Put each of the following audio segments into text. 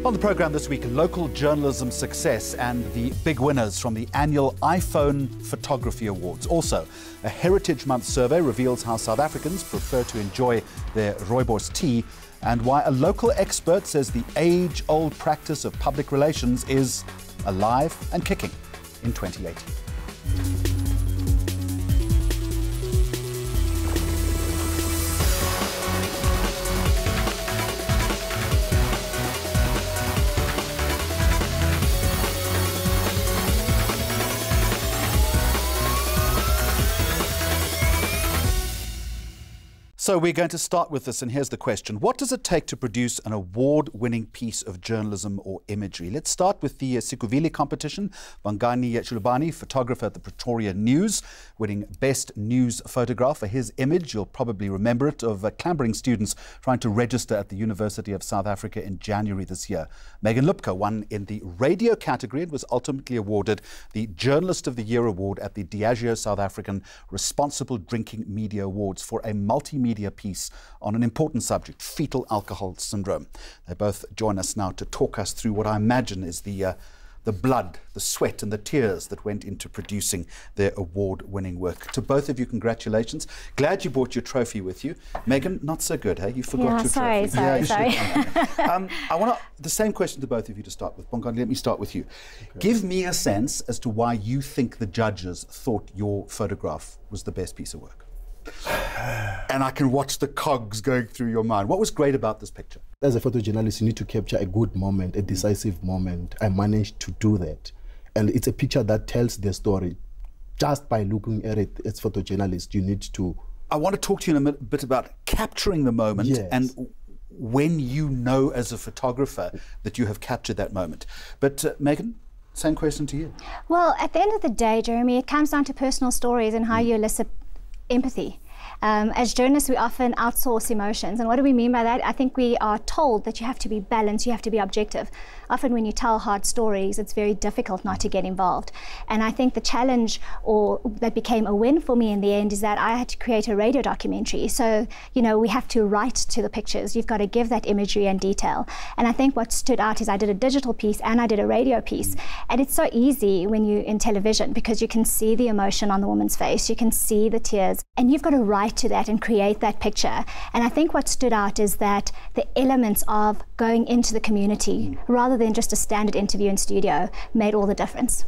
On the programme this week, local journalism success and the big winners from the annual iPhone Photography Awards. Also, a Heritage Month survey reveals how South Africans prefer to enjoy their rooibos tea and why a local expert says the age-old practice of public relations is alive and kicking in 2018. So we're going to start with this, and here's the question. What does it take to produce an award-winning piece of journalism or imagery? Let's start with the Sikuvile competition. Bongani Shilubane, photographer at the Pretoria News, winning Best News Photograph for his image, you'll probably remember it, of clambering students trying to register at the University of South Africa in January this year. Lubke won in the radio category and was ultimately awarded the Journalist of the Year award at the Diageo South African Responsible Drinking Media Awards for a multimedia piece on an important subject, Foetal Alcohol Syndrome. They both join us now to talk us through what I imagine is the blood, the sweat and the tears that went into producing their award-winning work. To both of you, congratulations. Glad you brought your trophy with you. Megan, not so good, hey? You forgot your trophy. Sorry. I want the same question to both of you to start with. Bongani, let me start with you. Okay. Give me a sense as to why you think the judges thought your photograph was the best piece of work. And I can watch the cogs going through your mind. What was great about this picture? As a photojournalist, you need to capture a good moment, a decisive moment. I managed to do that. And it's a picture that tells the story. Just by looking at it as a photojournalist, you need to... I want to talk to you in a bit about capturing the moment. Yes. And when you know as a photographer that you have captured that moment. But Megan? Same question to you. Well, at the end of the day, Jeremy, it comes down to personal stories and how you elicit empathy. As journalists, we often outsource emotions. And what do we mean by that? I think we are told that you have to be balanced, you have to be objective. Often when you tell hard stories, it's very difficult not to get involved. And I think the challenge, or that became a win for me in the end, is that I had to create a radio documentary. So, you know, we have to write to the pictures. You've got to give that imagery and detail. And I think what stood out is I did a digital piece and I did a radio piece. And it's so easy when you're in television because you can see the emotion on the woman's face, you can see the tears, and you've got to write to that and create that picture. And I think what stood out is that the elements of going into the community rather than just a standard interview in studio made all the difference.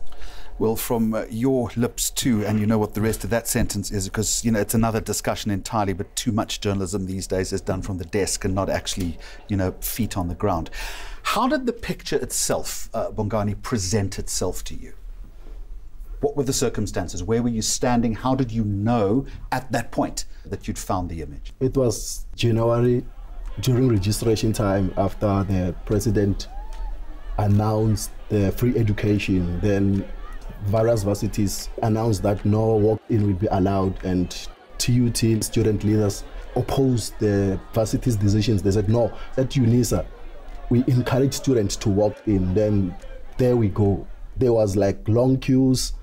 Well, from your lips too, and you know what the rest of that sentence is, because, you know, it's another discussion entirely, but too much journalism these days is done from the desk and not actually, you know, feet on the ground. How did the picture itself, Bongani, present itself to you? What were the circumstances? Where were you standing? How did you know at that point that you'd found the image? It was January, during registration time, after the president announced the free education. Then various varsities announced that no walk-in will be allowed, and TUT student leaders opposed the varsities' decisions. They said, no, at UNISA, we encourage students to walk in. Then there we go. There was like long queues,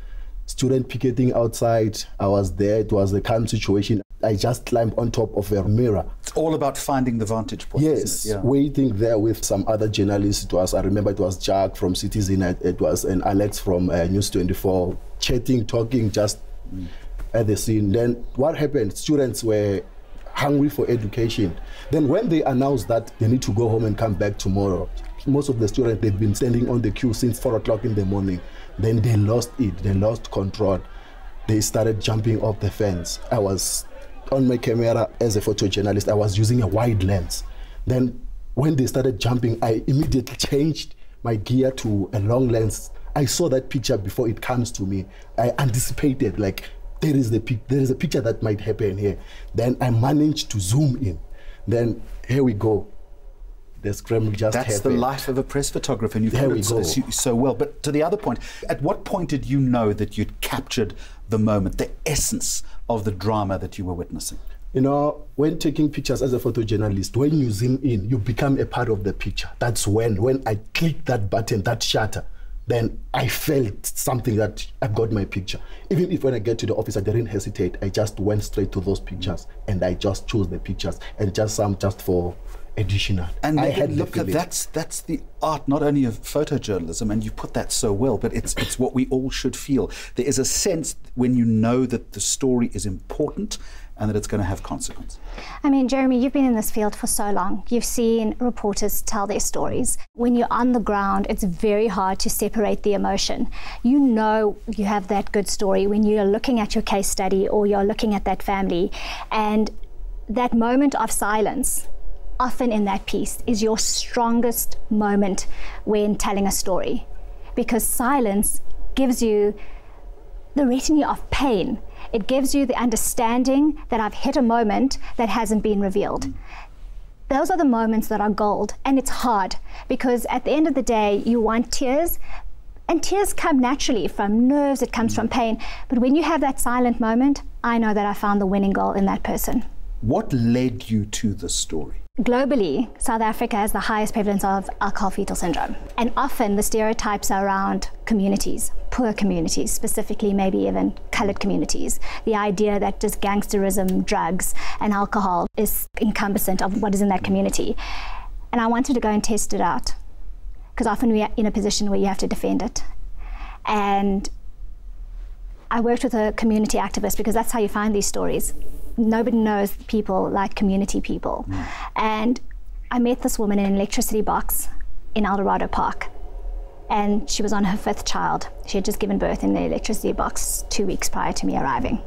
student picketing outside. I was there. It was a calm situation. I just climbed on top of a mirror. It's all about finding the vantage point. Yes, yeah. Waiting there with some other journalists. It was, I remember it was Jack from Citizen, it was an Alex from News 24, chatting, talking just at the scene. Then what happened? Students were hungry for education. Then when they announced that they need to go home and come back tomorrow, most of the students, they've been standing on the queue since 4 o'clock in the morning. Then they lost it, they lost control. They started jumping off the fence. I was on my camera as a photojournalist, I was using a wide lens. Then when they started jumping, I immediately changed my gear to a long lens. I saw that picture before it comes to me. I anticipated, like, there is a picture that might happen here. Then I managed to zoom in. Then here we go. The scramble just happened. That's the life of a press photographer, and you've done it so well. But to the other point, at what point did you know that you'd captured the moment, the essence of the drama that you were witnessing? You know, when taking pictures as a photojournalist, when you zoom in, you become a part of the picture. That's when I clicked that button, that shutter, then I felt something that I've got my picture. Even if when I get to the office, I didn't hesitate. I just went straight to those pictures and I just chose the pictures, and just some just for additional. And look, that's the art, not only of photojournalism, and you put that so well, but it's what we all should feel. There is a sense when you know that the story is important and that it's going to have consequence. I mean, Jeremy, you've been in this field for so long. You've seen reporters tell their stories. When you're on the ground, it's very hard to separate the emotion. You know you have that good story when you're looking at your case study or you're looking at that family, and that moment of silence, often in that piece, is your strongest moment when telling a story, because silence gives you the retinue of pain. It gives you the understanding that I've hit a moment that hasn't been revealed. Those are the moments that are gold, and it's hard because at the end of the day, you want tears, and tears come naturally from nerves, it comes from pain. But when you have that silent moment, I know that I found the winning goal in that person. What led you to this story? Globally, South Africa has the highest prevalence of alcohol fetal syndrome. And often the stereotypes are around communities, poor communities, specifically maybe even colored communities. The idea that just gangsterism, drugs, and alcohol is encompassing of what is in that community. And I wanted to go and test it out, because often we are in a position where you have to defend it. And I worked with a community activist, because that's how you find these stories. Nobody knows people like community people. And I met this woman in an electricity box in Eldorado Park, and she was on her 5th child. She had just given birth in the electricity box 2 weeks prior to me arriving.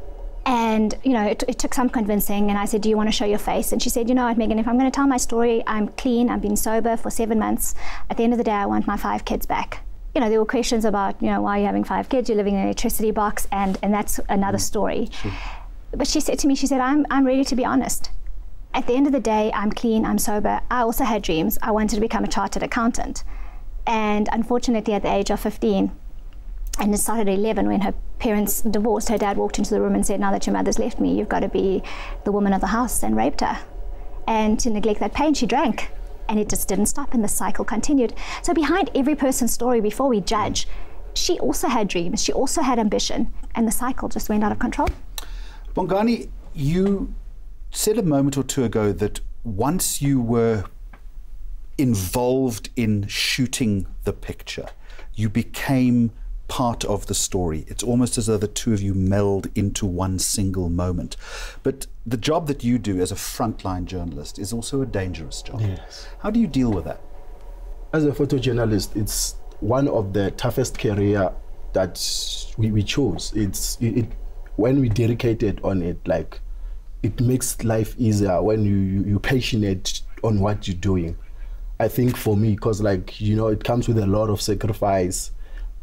And you know, it took some convincing, and I said, do you want to show your face? And she said, you know what, Megan, if I'm going to tell my story, I'm clean, I've been sober for 7 months. At the end of the day, I want my 5 kids back. You know, there were questions about, you know, why are you having 5 kids? You're living in an electricity box, and that's another story. Sure. But she said to me, she said, I'm ready to be honest. At the end of the day, I'm clean, I'm sober. I also had dreams. I wanted to become a chartered accountant. And unfortunately, at the age of 15, and it started at 11 when her parents divorced, her dad walked into the room and said, now that your mother's left me, you've got to be the woman of the house, and raped her. And to neglect that pain, she drank. And it just didn't stop, and the cycle continued. So behind every person's story, before we judge, she also had dreams, she also had ambition, and the cycle just went out of control. Bongani, you said a moment or two ago that once you were involved in shooting the picture, you became part of the story. It's almost as though the two of you meld into one single moment. But the job that you do as a frontline journalist is also a dangerous job. Yes. How do you deal with that? As a photojournalist, it's one of the toughest career that we chose. When we dedicated on it, like, it makes life easier when you're passionate on what you're doing. I think for me, because, like, you know, it comes with a lot of sacrifice,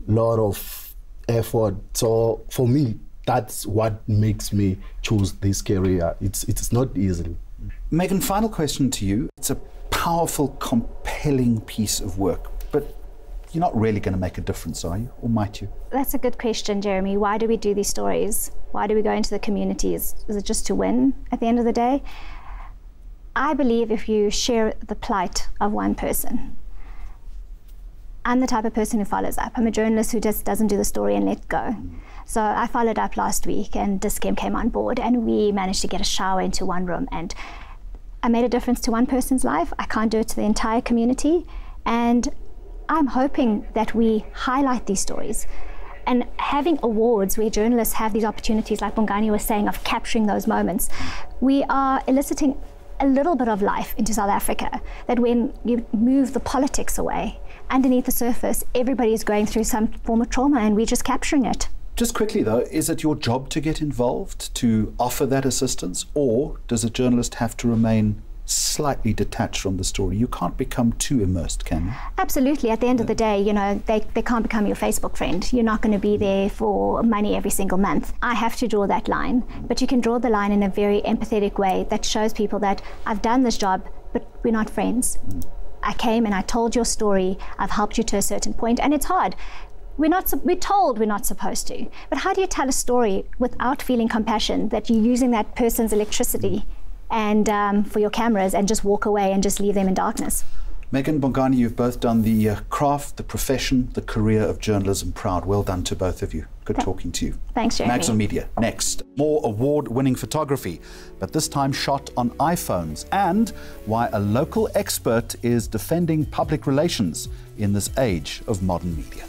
lot of effort. So for me, that's what makes me choose this career. It's not easy. Megan, final question to you. It's a powerful, compelling piece of work, but you're not really going to make a difference, are you? Or might you? That's a good question, Jeremy. Why do we do these stories? Why do we go into the communities? Is it just to win at the end of the day? I believe if you share the plight of one person, I'm the type of person who follows up. I'm a journalist who just doesn't do the story and let go. So I followed up last week, and Diageo came on board, and we managed to get a shower into one room, and I made a difference to one person's life. I can't do it to the entire community, and I'm hoping that we highlight these stories. And having awards where journalists have these opportunities, like Bongani was saying, of capturing those moments, we are eliciting a little bit of life into South Africa, that when you move the politics away, underneath the surface, everybody is going through some form of trauma, and we're just capturing it. Just quickly though, is it your job to get involved, to offer that assistance, or does a journalist have to remain slightly detached from the story? You can't become too immersed, can you? Absolutely. At the end of the day, you know, they can't become your Facebook friend. You're not going to be there for money every single month. I have to draw that line, but you can draw the line in a very empathetic way that shows people that I've done this job, but we're not friends. I came and I told your story, I've helped you to a certain point, and it's hard. We're told we're not supposed to, but how do you tell a story without feeling compassion, that you're using that person's electricity and for your cameras, and just walk away and just leave them in darkness? Megan, Bongani, you've both done the craft, the profession, the career of journalism proud. Well done to both of you. Good talking to you. Thanks, Jeremy. Maximum Media. Next, more award-winning photography, but this time shot on iPhones, and why a local expert is defending public relations in this age of modern media.